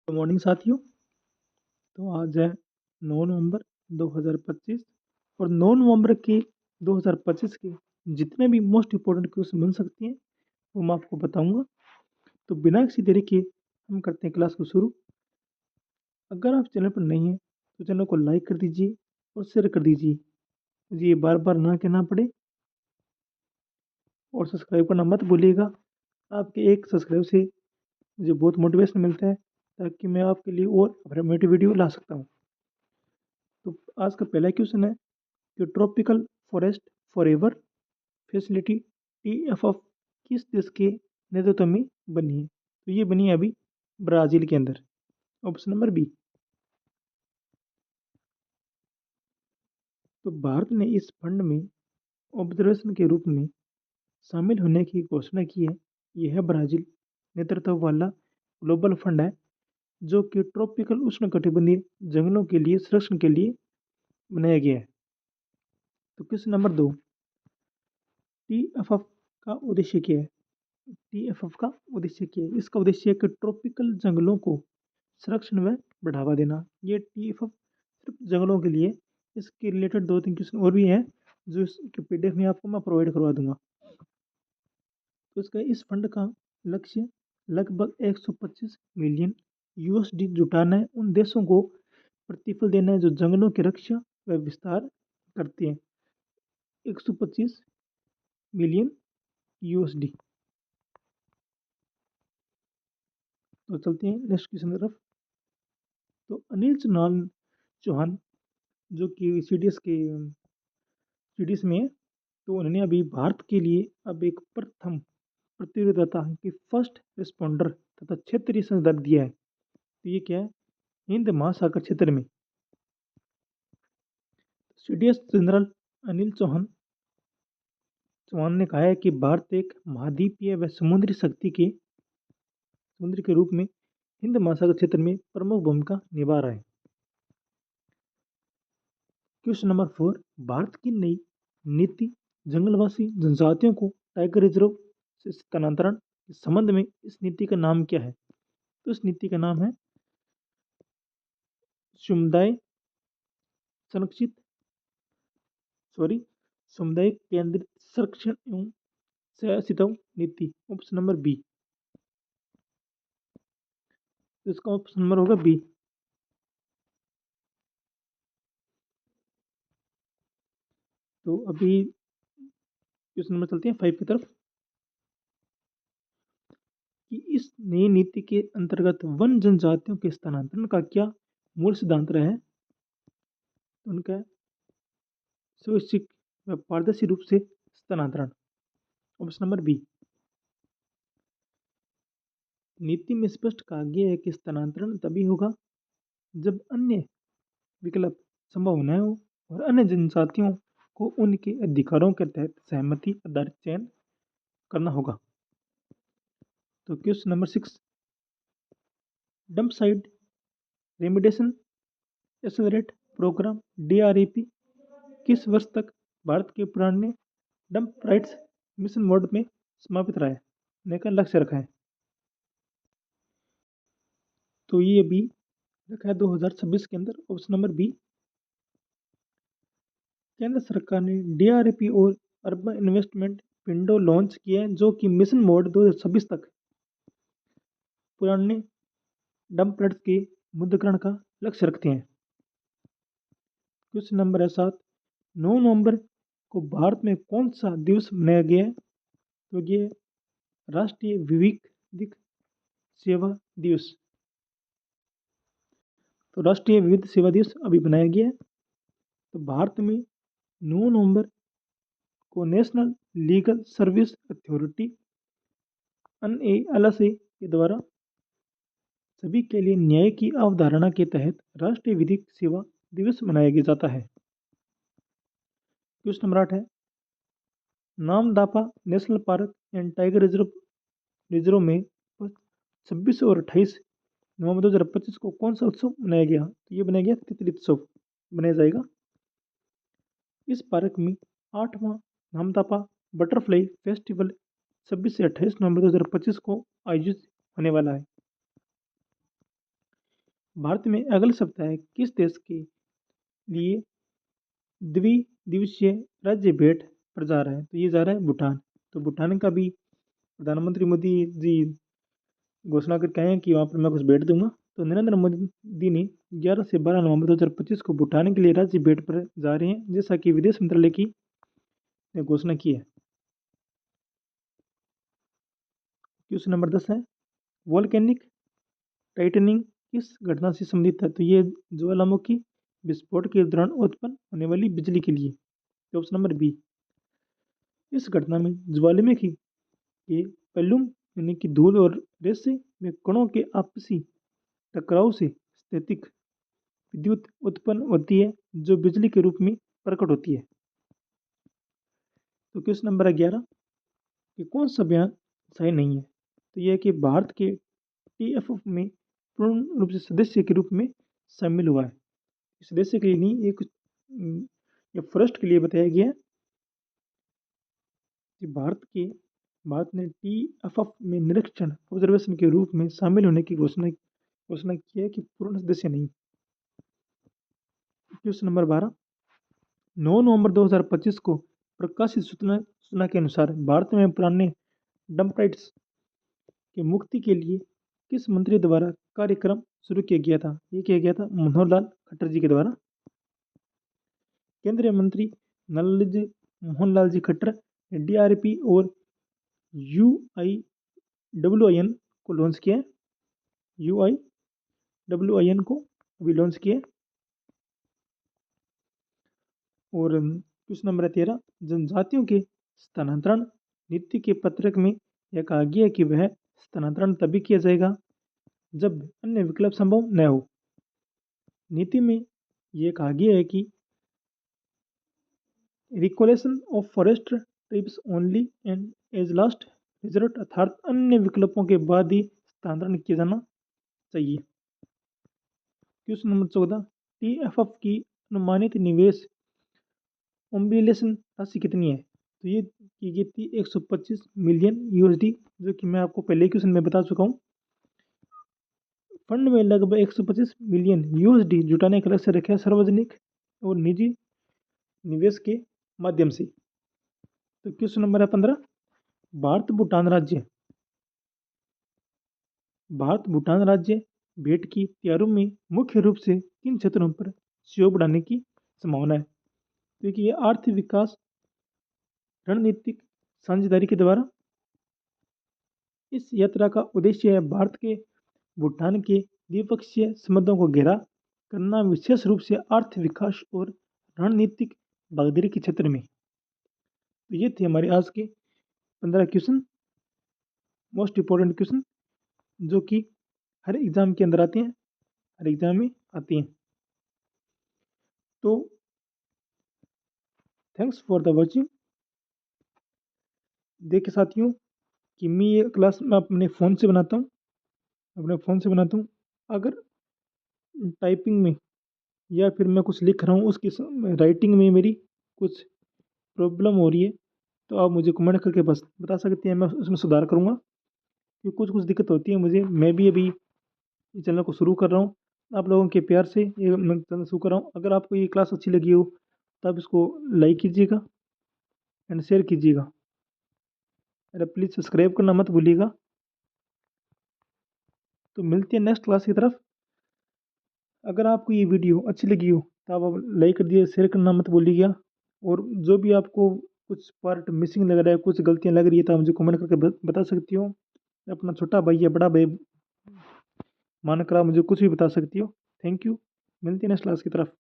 Good morning साथियों। तो आज है 9 नवंबर 2025 और 9 नवंबर के 2025 के जितने भी मोस्ट इम्पोर्टेंट क्वेश्चन बन सकते हैं वो मैं आपको बताऊंगा। तो बिना किसी देरी के हम करते हैं क्लास को शुरू। अगर आप चैनल पर नहीं हैं तो चैनल को लाइक कर दीजिए और शेयर कर दीजिए, मुझे ये बार बार ना कहना पड़े। और सब्सक्राइब करना मत भूलिएगा। आपके एक सब्सक्राइब से मुझे बहुत मोटिवेशन मिलता है ताकि मैं आपके लिए और इंफॉर्मेटिव वीडियो ला सकता हूँ। तो आज का पहला क्वेश्चन है कि tropical forest forever facility TFF किस देश के नेतृत्व में बनी है? तो ये बनी है अभी ब्राज़ील के अंदर। Option number B. तो भारत ने इस फंड में ऑब्जर्वेशन के रूप में शामिल होने की घोषणा की है। यह ब्राज़ील नेतृत्व वाला ग्लोबल फंड है जो कि ट्रॉपिकल उष्णकटिबंधीय जंगलों के लिए संरक्षण के लिए बनाया गया है। तो क्वेश्चन नंबर दो, TFF का उद्देश्य क्या है? TFF का उद्देश्य क्या है? इसका उद्देश्य है कि ट्रॉपिकल जंगलों को संरक्षण में बढ़ावा देना। ये TFF सिर्फ जंगलों के लिए। इसके रिलेटेड दो तीन क्वेश्चन और भी हैं जो इसके PDF में आपको मैं प्रोवाइड करवा दूंगा। तो इसका इस फंड का लक्ष्य लगभग 125 मिलियन USD जुटाना है, उन देशों को प्रतिफल देना है जो जंगलों की रक्षा व विस्तार करते हैं। 125 मिलियन USD। तो चलते हैं नेक्स्ट क्वेश्चन की तरफ। तो अनिल चौहान जो कि CDS में है, तो उन्होंने अभी भारत के लिए अब एक प्रथम प्रतियोगिता की फर्स्ट रिस्पॉन्डर तथा क्षेत्रीय संदर्भ दिया है। तो ये क्या है? हिंद महासागर क्षेत्र में CDS जनरल अनिल चौहान ने कहा है कि भारत एक महाद्वीपीय व समुद्र के रूप में हिंद महासागर क्षेत्र में प्रमुख भूमिका निभा रहा है। क्वेश्चन नंबर 4, भारत की नई नीति जंगलवासी जनजातियों को टाइगर रिजर्व से स्थानांतरण के संबंध में इस नीति का नाम क्या है? तो इस नीति का नाम है समुदाय संरक्षित सॉरी समुदाय केंद्रित संरक्षण एवं सहअस्तित्व नीति। Option number B. तो इसका ऑप्शन नंबर होगा बी। तो अभी क्वेश्चन नंबर चलते हैं 5 की तरफ कि इस नई नीति के अंतर्गत वन जनजातियों के स्थानांतरण का क्या मूल सिद्धांत रहा है? तो उनका स्वैच्छिक व पारदर्शी रूप से स्थानांतरण। Option number B. नीति में स्पष्ट कहा गया है कि स्थानांतरण तभी होगा जब अन्य विकल्प संभव न हो और अन्य जनजातियों को उनके अधिकारों के तहत सहमति आधारित चयन करना होगा। तो question number 6, dump site remediation accelerate programme DREP किस वर्ष तक भारत के पुराने डंप राइट्स मिशन मोड में समापित रहा है, ने का लक्ष्य रखा है? तो ये अभी रखा है 2026 के अंदर। Option number B. केंद्र सरकार ने DREP और अर्बन इन्वेस्टमेंट विंडो लॉन्च किया है जो कि मिशन मोड 2026 तक पुराने डंप यार्ड्स के मुद्रीकरण का लक्ष्य रखते हैं। क्वेश्चन नंबर है 7, 9 नवंबर को भारत में कौन सा दिवस मनाया गया है? तो ये राष्ट्रीय विधिक सेवा दिवस। तो राष्ट्रीय विधिक सेवा दिवस अभी बनाया गया है। तो भारत में 9 नवंबर को national legal service authority NALSA के द्वारा सभी के लिए न्याय की अवधारणा के तहत राष्ट्रीय विधिक सेवा दिवस मनाया जाता है। क्वेश्चन नंबर 8 है, Namdapha national park and tiger reserve में 26 और 28 नवंबर 2025 को कौन सा उत्सव मनाया गया? तो ये बनाया गया तितली उत्सव मनाया जाएगा। इस पार्क में 8वां नामदाफा बटरफ्लाई फेस्टिवल 26 से 28 नवंबर 2025 को आयोजित होने वाला है। भारत में अगले सप्ताह किस देश के लिए द्विदिवसीय राज्य भेंट पर जा रहा है? तो ये जा रहा है भूटान। तो भूटान का भी प्रधानमंत्री मोदी जी घोषणा करके आए हैं कि वहाँ पर मैं कुछ भेंट दूंगा। तो नरेंद्र मोदी ने 11 से 12 नवंबर 2025 को भूटान के लिए राज्य भेंट पर जा रहे हैं, जैसा कि विदेश मंत्रालय की ने घोषणा की है। क्वेश्चन नंबर 10 है, वोल्केनिक टाइटनिंग किस घटना से संबंधित है? तो ये ज्वालामुखी विस्फोट के दौरान उत्पन्न होने वाली बिजली के लिए। तो ऑप्शन नंबर बी, इस घटना में ज्वालामुखी के पहलुम यानी कि धूल और रेसे में कणों के आपसी टकराव से स्थैतिक विद्युत उत्पन्न होती है, जो बिजली के रूप में प्रकट होती है। तो क्वेश्चन नंबर 11, कि कौन सा बयान सही नहीं है? तो यह है कि भारत के टीएफएफ में पूर्ण रूप से सदस्य के रूप में शामिल हुआ है। सदस्य के लिए नहीं, ये फर्स्ट के लिए बताया गया है कि भारत ने टीएफएफ में निरीक्षण ऑब्जर्वेशन के रूप में शामिल होने की घोषणा की है, कि पूर्ण सदस्य नहीं। क्वेश्चन नंबर 12, 9 नवंबर 2025 को प्रकाशित सूचना के अनुसार भारत में पुराने डंप राइट्स की मुक्ति के लिए किस मंत्री द्वारा कार्यक्रम शुरू किया गया था? ये किया गया था मनोहर लाल खट्टर जी के द्वारा। केंद्रीय मंत्री मोहन लाल जी खट्टर ने डीआरपी और यूआईडब्ल्यूआईएन को लॉन्च किया है। यूआईडब्ल्यूआईएन को अभी लॉन्च किया है। और क्वेश्चन नंबर 13, जनजातियों के स्थानांतरण नीति के पत्रक में यह कहा गया है कि वह स्थानांतरण तभी किया जाएगा जब अन्य विकल्प संभव न हो। नीति में यह कहा गया है कि relocation of forest tribes only and as last result, अर्थात अन्य विकल्पों के बाद ही स्थानांतरण किया जाना चाहिए। क्वेश्चन नंबर 14, टीएफएफ की अनुमानित निवेश ओम्बिलेशन राशि कितनी है? तो ये की गई थी 125 मिलियन यूएसडी, जो कि मैं आपको पहले क्वेश्चन में बता चुका हूँ। फंड में लगभग 125 मिलियन यूएसडी जुटाने का लक्ष्य रखा है सार्वजनिक और निजी निवेश के माध्यम से। तो क्वेश्चन नंबर है 15, भारत भूटान राज्य भेंट की तैयारियों में मुख्य रूप से किन क्षेत्रों पर सहयोग बढ़ाने की संभावना है? क्योंकि ये आर्थिक विकास रणनीतिक साझेदारी के द्वारा। इस यात्रा का उद्देश्य है भारत के भूटान के द्विपक्षीय संबंधों को गहरा करना, विशेष रूप से आर्थिक विकास और रणनीतिक भागीदारी के क्षेत्र में। तो ये थे हमारे आज के 15 क्वेश्चन, मोस्ट इम्पोर्टेंट क्वेश्चन, जो कि हर एग्जाम के अंदर आते हैं, हर एग्जाम में आती हैं। तो थैंक्स फॉर द वॉचिंग। देखिए साथियों, कि मैं ये क्लास मैं अपने फ़ोन से बनाता हूँ। अगर टाइपिंग में या फिर मैं कुछ लिख रहा हूँ, उसकी राइटिंग में मेरी कुछ प्रॉब्लम हो रही है, तो आप मुझे कमेंट करके बस बता सकते हैं, मैं उसमें सुधार करूँगा। क्योंकि कुछ दिक्कत होती है मुझे, मैं भी अभी इस चैनल को शुरू कर रहा हूँ। आप लोगों के प्यार से ये मैं चैनल शुरू कर रहा हूँ। अगर आपको ये क्लास अच्छी लगी हो तो आप इसको लाइक कीजिएगा एंड शेयर कीजिएगा। अरे प्लीज़ सब्सक्राइब करना मत भूलिएगा। तो मिलते हैं नेक्स्ट क्लास की तरफ। अगर आपको ये वीडियो अच्छी लगी हो तो आप लाइक कर दिए, शेयर करना मत भूलिएगा। और जो भी आपको कुछ पार्ट मिसिंग लग रहा है, कुछ गलतियाँ लग रही है, तो आप मुझे कमेंट करके बता सकती हो। अपना छोटा भाई या बड़ा भाई मानकर आप मुझे कुछ भी बता सकती हो। Thank you. मिलते हैं नेक्स्ट क्लास की तरफ।